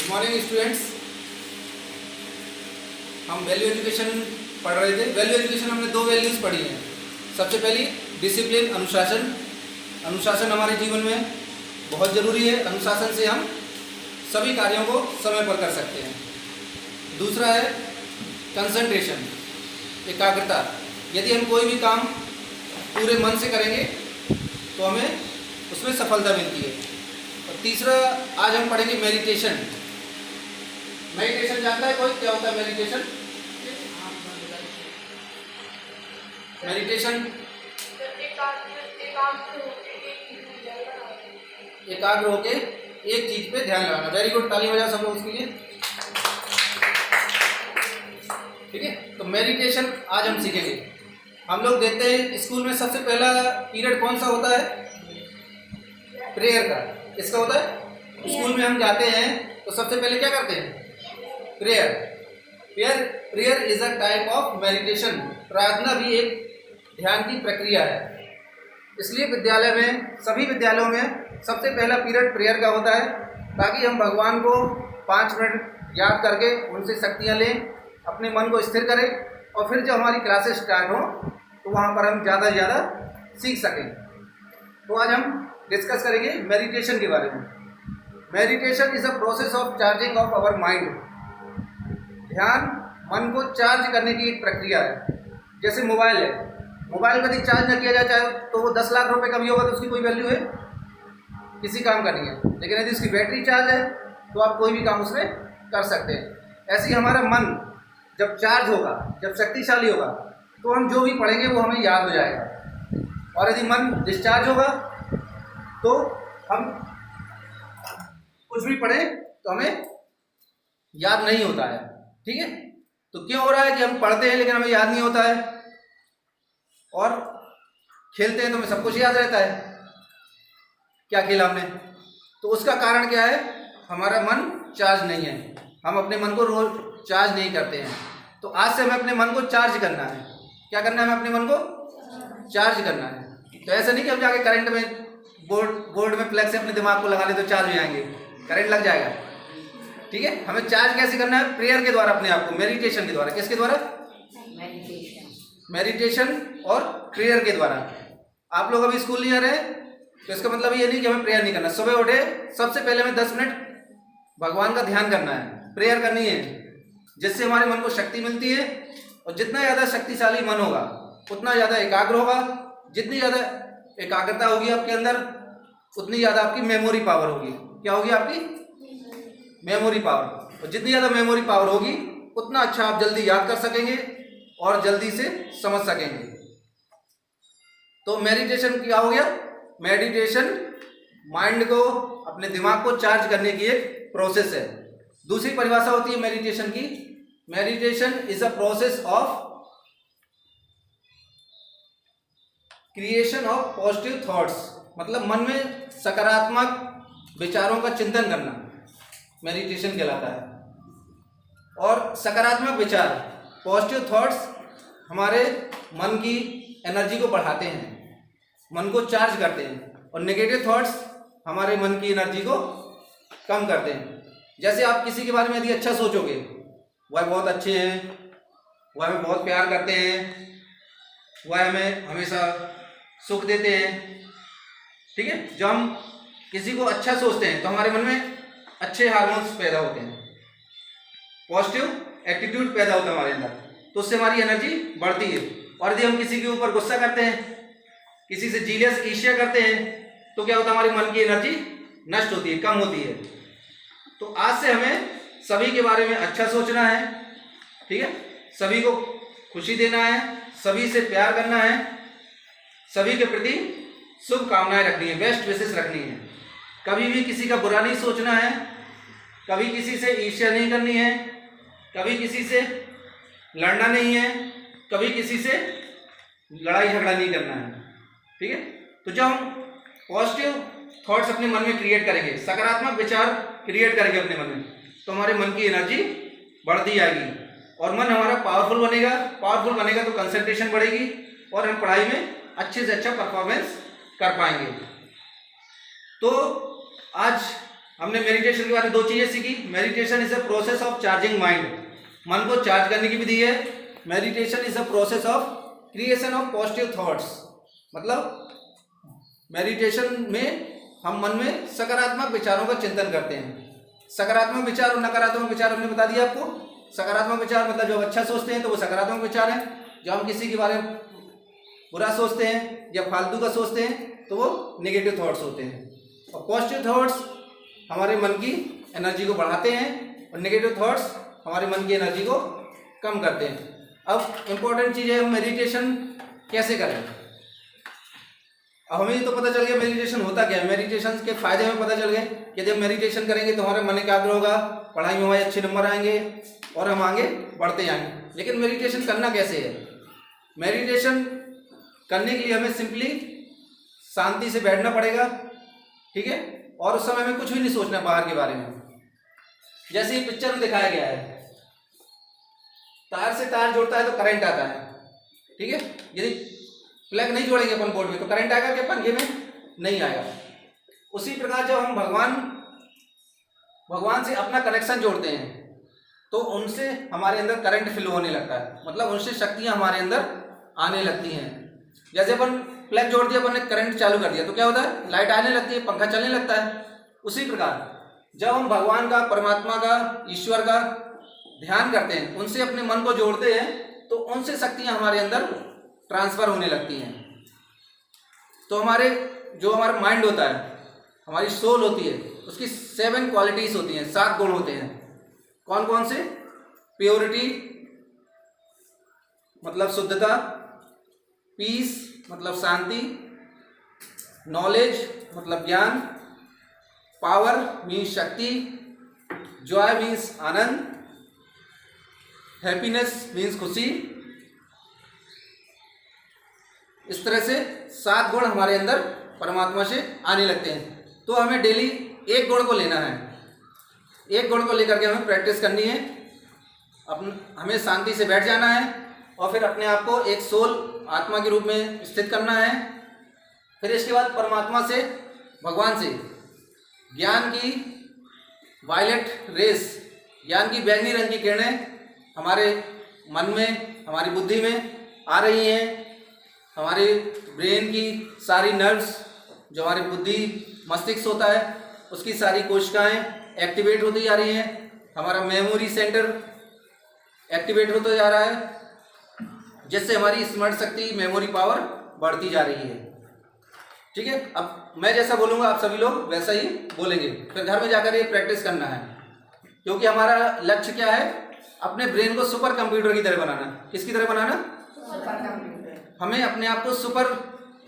Good morning students. हम value education पढ़ रहे थे। वैल्यू एजुकेशन हमने दो वैल्यूज़ पढ़ी हैं। सबसे पहली डिसिप्लिन, अनुशासन। अनुशासन हमारे जीवन में बहुत ज़रूरी है। अनुशासन से हम सभी कार्यों को समय पर कर सकते हैं। दूसरा है कंसंट्रेशन, एकाग्रता। यदि हम कोई भी काम पूरे मन से करेंगे तो हमें उसमें सफलता मिलती है। और तीसरा आज हम पढ़ेंगे मेडिटेशन। मेडिटेशन जानता है कोई? क्या होता है मेडिटेशन? मेडिटेशन एकाग्र होके एक चीज पे ध्यान लगाना। वेरी गुड, ताली बजाओ सब लोग उसके लिए। ठीक है, तो मेडिटेशन आज हम सीखेंगे। हम लोग देखते हैं स्कूल में सबसे पहला पीरियड कौन सा होता है? प्रेयर का। किसका होता है? स्कूल में हम जाते हैं तो सबसे पहले क्या करते हैं? Prayer. Prayer is a type of meditation. प्रार्थना भी एक ध्यान की प्रक्रिया है। इसलिए विद्यालय में, सभी विद्यालयों में सबसे पहला पीरियड प्रेयर का होता है, ताकि हम भगवान को 5 मिनट याद करके उनसे शक्तियाँ लें, अपने मन को स्थिर करें, और फिर जब हमारी क्लासेस स्टार्ट हो तो वहाँ पर हम ज़्यादा से ज़्यादा सीख सकें। तो आज हम डिस्कस करेंगे मेडिटेशन के बारे में। Meditation is a process of charging of our mind. ध्यान मन को चार्ज करने की एक प्रक्रिया है। जैसे मोबाइल है, मोबाइल यदि चार्ज न किया जाए चाहे तो वो 10 लाख रुपए का भी होगा तो उसकी कोई वैल्यू है? किसी काम का नहीं है। लेकिन यदि उसकी बैटरी चार्ज है तो आप कोई भी काम उसमें कर सकते हैं। ऐसे ही हमारा मन जब चार्ज होगा, जब शक्तिशाली होगा, तो हम जो भी पढ़ेंगे वो हमें याद हो जाएगा। और यदि मन डिस्चार्ज होगा तो हम कुछ भी पढ़ें तो हमें याद नहीं होता है। ठीक है, तो क्यों हो रहा है कि हम पढ़ते हैं लेकिन हमें याद नहीं होता है, और खेलते हैं तो हमें सब कुछ याद रहता है क्या खेला हमने? तो उसका कारण क्या है? हमारा मन चार्ज नहीं है। हम अपने मन को रोज चार्ज नहीं करते हैं। तो आज से हमें अपने मन को चार्ज करना है। क्या करना है? हमें अपने मन को चार्ज करना है। तो ऐसा नहीं कि हम जाके करंट में बोर्ड में प्लग से अपने दिमाग को लगा ले तो चार्ज हो जाएंगे, करंट लग जाएगा। ठीक है, हमें चार्ज कैसे करना है? प्रेयर के द्वारा, अपने आप को, मेडिटेशन के द्वारा। किसके द्वारा? मेडिटेशन और प्रेयर के द्वारा। आप लोग अभी स्कूल नहीं आ रहे तो इसका मतलब ये नहीं कि हमें प्रेयर नहीं करना। सुबह उठे सबसे पहले हमें 10 मिनट भगवान का ध्यान करना है, प्रेयर करनी है, जिससे हमारे मन को शक्ति मिलती है। और जितना ज़्यादा शक्तिशाली मन होगा उतना ज़्यादा एकाग्र होगा। जितनी ज़्यादा एकाग्रता होगी आपके अंदर उतनी ज़्यादा आपकी मेमोरी पावर होगी। क्या होगी? आपकी मेमोरी पावर। और जितनी ज़्यादा मेमोरी पावर होगी उतना अच्छा आप जल्दी याद कर सकेंगे और जल्दी से समझ सकेंगे। तो मेडिटेशन क्या हो गया? मेडिटेशन माइंड को, अपने दिमाग को चार्ज करने की एक प्रोसेस है। दूसरी परिभाषा होती है मेडिटेशन की। Meditation is a process of creation of positive thoughts. मतलब मन में सकारात्मक विचारों का चिंतन करना मेडिटेशन कहलाता है। और सकारात्मक विचार, पॉजिटिव थॉट्स, हमारे मन की एनर्जी को बढ़ाते हैं, मन को चार्ज करते हैं। और नेगेटिव थॉट्स हमारे मन की एनर्जी को कम करते हैं। जैसे आप किसी के बारे में यदि अच्छा सोचोगे, वह बहुत अच्छे हैं, वह हमें बहुत प्यार करते हैं, वह हमें हमेशा सुख देते हैं। ठीक है, जब हम किसी को अच्छा सोचते हैं तो हमारे मन में अच्छे हार्मोन्स पैदा होते हैं, पॉजिटिव एटीट्यूड पैदा होता है हमारे अंदर, तो उससे हमारी एनर्जी बढ़ती है। और यदि हम किसी के ऊपर गुस्सा करते हैं, किसी से जीलियस ईर्ष्या करते हैं, तो क्या होता है? हमारे मन की एनर्जी नष्ट होती है, कम होती है। तो आज से हमें सभी के बारे में अच्छा सोचना है। ठीक है, सभी को खुशी देना है, सभी से प्यार करना है, सभी के प्रति शुभ कामनाएं रखनी है, बेस्ट विशेस रखनी है। कभी भी किसी का बुरा नहीं सोचना है, कभी किसी से ईर्ष्या नहीं करनी है, कभी किसी से लड़ना नहीं है, कभी किसी से लड़ाई झगड़ा नहीं करना है। ठीक है, तो जब हम पॉजिटिव थॉट्स अपने मन में क्रिएट करेंगे, सकारात्मक विचार क्रिएट करेंगे अपने मन में, तो हमारे मन की एनर्जी बढ़ती जाएगी और मन हमारा पावरफुल बनेगा। पावरफुल बनेगा तो कंसंट्रेशन बढ़ेगी और हम पढ़ाई में अच्छे से अच्छा परफॉर्मेंस कर पाएंगे। तो आज हमने मेडिटेशन के बारे में 2 चीजें सीखी। Meditation is a process of charging mind, मन को चार्ज करने की विधि है। Meditation is a process of creation of positive thoughts, मतलब मेडिटेशन में हम मन में सकारात्मक विचारों का चिंतन करते हैं। सकारात्मक विचार और नकारात्मक विचार हमने बता दिया आपको। सकारात्मक विचार मतलब जो अच्छा सोचते हैं तो वो सकारात्मक विचार है, जो हम किसी के बारे में बुरा सोचते हैं या फालतू का सोचते हैं तो वो नेगेटिव थॉट्स होते हैं। और पॉजिटिव थॉट्स हमारे मन की एनर्जी को बढ़ाते हैं और नेगेटिव थॉट्स हमारे मन की एनर्जी को कम करते हैं। अब इम्पोर्टेंट चीज़ है, हम मेडिटेशन कैसे करें। अब हमें तो पता चल गया मेडिटेशन होता क्या है, मेडिटेशन के फायदे हमें पता चल गए कि जब मेडिटेशन करेंगे तो हमारे मन एकाग्र होगा, पढ़ाई में हमारे अच्छे नंबर आएंगे और हम आगे बढ़ते जाएंगे। लेकिन मेडिटेशन करना कैसे है? मेडिटेशन करने के लिए हमें सिंपली शांति से बैठना पड़ेगा, ठीक है, और उस समय हमें कुछ भी नहीं सोचना बाहर के बारे में। जैसे ही पिक्चर में दिखाया गया है, तार से तार जोड़ता है तो करंट आता है, ठीक है। यदि प्लग नहीं जोड़ेंगे अपन बोर्ड में तो करंट आएगा क्या पंखे में? नहीं आएगा। उसी प्रकार जब हम भगवान से अपना कनेक्शन जोड़ते हैं तो उनसे हमारे अंदर करंट फ्लो होने लगता है, मतलब उनसे शक्तियां हमारे अंदर आने लगती हैं। जैसे अपन प्लग जोड़ दिया, अपन ने करंट चालू कर दिया तो क्या होता है? लाइट आने लगती है, पंखा चलने लगता है। उसी प्रकार जब हम भगवान का, परमात्मा का, ईश्वर का ध्यान करते हैं, उनसे अपने मन को जोड़ते हैं तो उनसे शक्तियां हमारे अंदर ट्रांसफर होने लगती हैं। तो हमारा माइंड होता है, हमारी सोल होती है, उसकी 7 क्वालिटीज होती हैं, 7 गुण होते हैं। कौन कौन से? प्योरिटी मतलब शुद्धता, पीस मतलब शांति, नॉलेज मतलब ज्ञान, पावर मीन्स शक्ति, जॉय मीन्स आनंद, हैप्पीनेस मीन्स खुशी। इस तरह से 7 गुण हमारे अंदर परमात्मा से आने लगते हैं। तो हमें डेली एक गुण को लेना है, एक गुण को लेकर के हमें प्रैक्टिस करनी है। हमें शांति से बैठ जाना है और फिर अपने आप को एक सोल आत्मा के रूप में स्थित करना है। फिर इसके बाद परमात्मा से, भगवान से ज्ञान की वायलेट रेस, ज्ञान की बैंगनी रंग की किरणें हमारे मन में, हमारी बुद्धि में आ रही हैं। हमारे ब्रेन की सारी नर्व्स, जो हमारी बुद्धि मस्तिष्क होता है, उसकी सारी कोशिकाएं एक्टिवेट होती जा रही हैं। हमारा मेमोरी सेंटर एक्टिवेट होता जा रहा है, जिससे हमारी स्मरण शक्ति, मेमोरी पावर बढ़ती जा रही है, ठीक है। अब मैं जैसा बोलूँगा आप सभी लोग वैसा ही बोलेंगे। फिर घर में जाकर ये प्रैक्टिस करना है, क्योंकि हमारा लक्ष्य क्या है? अपने ब्रेन को सुपर कंप्यूटर की तरह बनाना। किसकी तरह बनाना? Super computer. हमें अपने आप को सुपर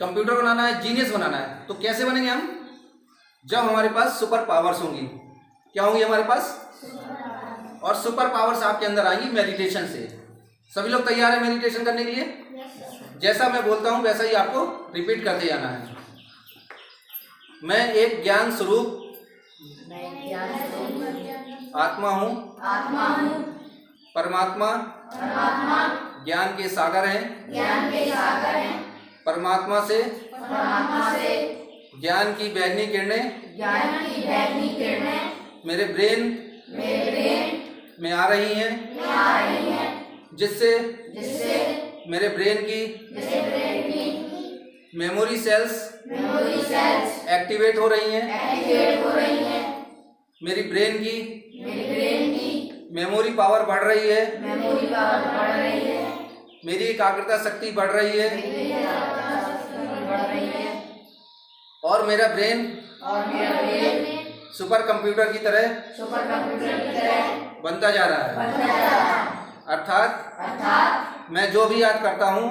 कंप्यूटर बनाना है, जीनियस बनाना है। तो कैसे बनेंगे हम? जब हमारे पास सुपर पावर्स होंगी। क्या होंगी हमारे पास? और सुपर पावर्स आपके अंदर आएंगी मेडिटेशन से। सभी लोग तैयार हैं मेडिटेशन करने के लिए? जैसा मैं बोलता हूं वैसा ही आपको रिपीट करते जाना है। मैं एक ज्ञान स्वरूप आत्मा हूँ, परमात्मा ज्ञान के सागर हैं, परमात्मा से ज्ञान की बैंगनी किरणें मेरे ब्रेन में आ रही हैं, जिससे मेरे ब्रेन की मेमोरी सेल्स एक्टिवेट हो रही हैं, मेरी ब्रेन की मेमोरी पावर बढ़ रही है, मेरी एकाग्रता शक्ति बढ़ रही है, और मेरा ब्रेन सुपर कंप्यूटर की तरह बनता जा रहा है। अर्थात मैं जो भी याद करता हूँ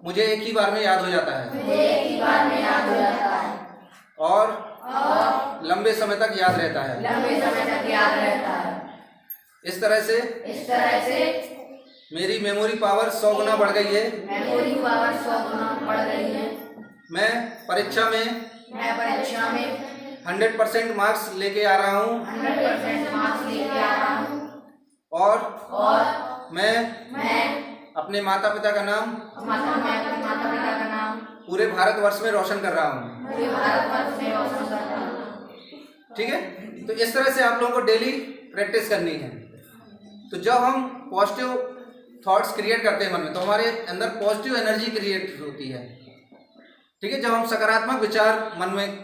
मुझे एक ही बार में याद हो जाता है और लंबे समय तक याद रहता है। इस तरह से मेरी मेमोरी पावर 100 गुना बढ़ गई है। मैं परीक्षा में 100% मार्क्स लेके आ रहा हूँ और मैं अपने माता पिता का नाम पूरे भारतवर्ष में रोशन कर रहा हूँ। ठीक है। तो इस तरह से आप लोगों को डेली प्रैक्टिस करनी है। तो जब हम पॉजिटिव थॉट्स क्रिएट करते हैं मन में, तो हमारे अंदर पॉजिटिव एनर्जी क्रिएट होती है, ठीक है। जब हम सकारात्मक विचार मन में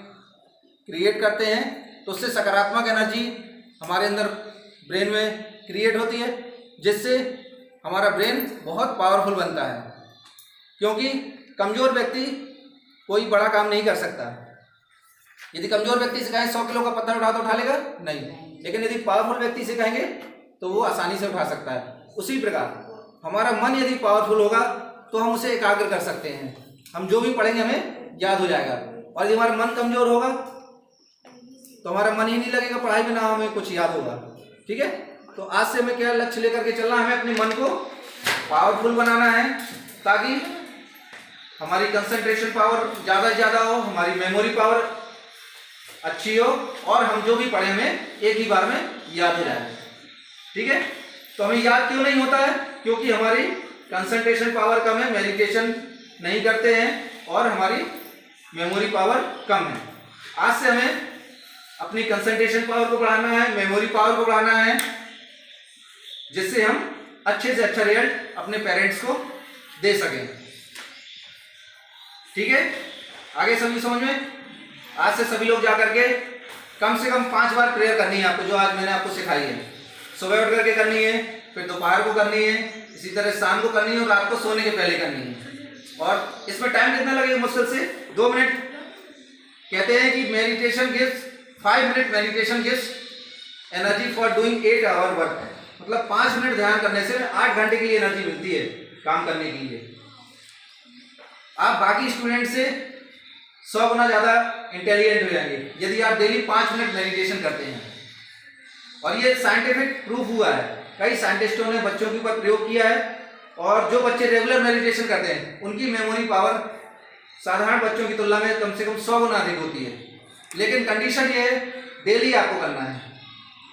क्रिएट करते हैं तो उससे सकारात्मक एनर्जी हमारे अंदर ब्रेन में क्रिएट होती है, जिससे हमारा ब्रेन बहुत पावरफुल बनता है। क्योंकि कमज़ोर व्यक्ति कोई बड़ा काम नहीं कर सकता। यदि कमज़ोर व्यक्ति से कहें 100 किलो का पत्थर उठा, तो उठा लेगा नहीं, लेकिन यदि पावरफुल व्यक्ति से कहेंगे तो वो आसानी से उठा सकता है। उसी प्रकार हमारा मन यदि पावरफुल होगा तो हम उसे एकाग्र कर सकते हैं, हम जो भी पढ़ेंगे हमें याद हो जाएगा। और यदि हमारा मन कमज़ोर होगा तो हमारा मन ही नहीं लगेगा पढ़ाई में, ना हमें कुछ याद होगा, ठीक है। तो आज से हमें क्या लक्ष्य लेकर के चलना है, हमें अपने मन को पावरफुल बनाना है, ताकि हमारी कंसंट्रेशन पावर ज़्यादा से ज़्यादा हो, हमारी मेमोरी पावर अच्छी हो, और हम जो भी पढ़े हमें एक ही बार में याद हो जाए, ठीक है। तो हमें याद क्यों नहीं होता है? क्योंकि हमारी कंसंट्रेशन पावर कम है, मेडिटेशन नहीं करते हैं, और हमारी मेमोरी पावर कम है। आज से हमें अपनी कंसंट्रेशन पावर को बढ़ाना है, मेमोरी पावर को बढ़ाना है, जिससे हम अच्छे से अच्छा रिजल्ट अपने पेरेंट्स को दे सकें, ठीक है। आगे सभी समझ में? आज से सभी लोग जाकर के कम से कम 5 बार प्रेयर करनी है आपको, जो आज मैंने आपको सिखाई है। सुबह उठ करके करनी है, फिर दोपहर को करनी है, इसी तरह शाम को करनी है, और रात को सोने के पहले करनी है। और इसमें टाइम कितना लगेगा? मुश्किल से 2 मिनट। कहते हैं कि meditation gives 5 minute meditation gives energy for doing 8 hour work. मतलब 5 मिनट ध्यान करने से 8 घंटे की एनर्जी मिलती है काम करने के लिए। आप बाकी स्टूडेंट से 100 गुना ज़्यादा इंटेलिजेंट हो जाएंगे यदि आप डेली 5 मिनट मेडिटेशन करते हैं। और ये साइंटिफिक प्रूफ हुआ है, कई साइंटिस्टों ने बच्चों के ऊपर प्रयोग किया है, और जो बच्चे रेगुलर मेडिटेशन करते हैं उनकी मेमोरी पावर साधारण बच्चों की तुलना में कम से कम 100 गुना अधिक होती है। लेकिन कंडीशन ये है, डेली आपको करना है,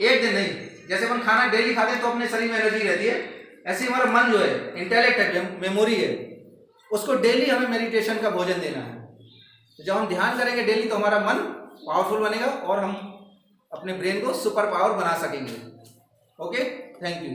एक दिन नहीं। जैसे अपन खाना डेली खाते हैं तो अपने शरीर में एनर्जी रहती है, ऐसे ही हमारा मन जो है, इंटेलेक्ट है, मेमोरी है, उसको डेली हमें मेडिटेशन का भोजन देना है। तो जब हम ध्यान करेंगे डेली तो हमारा मन पावरफुल बनेगा, और हम अपने ब्रेन को सुपर पावर बना सकेंगे। Okay, thank you.